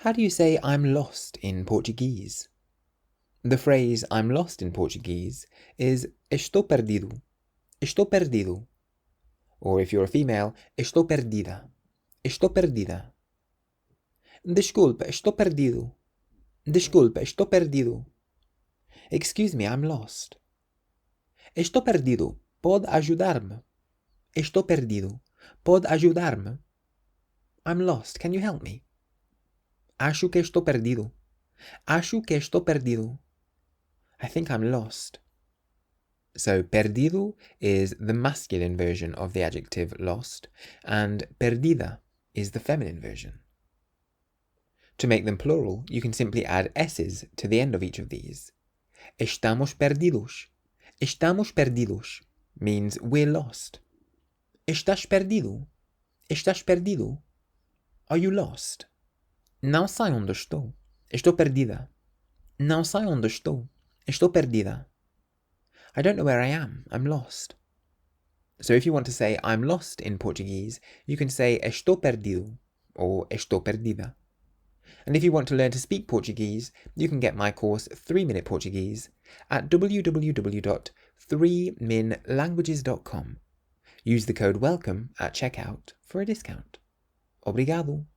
How do you say I'm lost in Portuguese? The phrase I'm lost in Portuguese is estou perdido. Estou perdido. Or if you're a female, estou perdida. Estou perdida. Desculpa, estou perdido. Desculpa, estou perdido. Excuse me, I'm lost. Estou perdido. Pode ajudar-me? Estou perdido. Pode ajudar-me? I'm lost. Can you help me? Acho que estou perdido. Acho que estou perdido. I think I'm lost. So perdido is the masculine version of the adjective lost, and perdida is the feminine version. To make them plural, you can simply add s's to the end of each of these. Estamos perdidos. Estamos perdidos means we're lost. Estás perdido? Estás perdido? Are you lost? Não sei onde estou. Estou perdida. Não sei onde estou. Estou perdida. I don't know where I am. I'm lost. So if you want to say I'm lost in Portuguese, you can say estou perdido or estou perdida. And if you want to learn to speak Portuguese, you can get my course 3-Minute Portuguese at www.3minlanguages.com. Use the code WELCOME at checkout for a discount. Obrigado.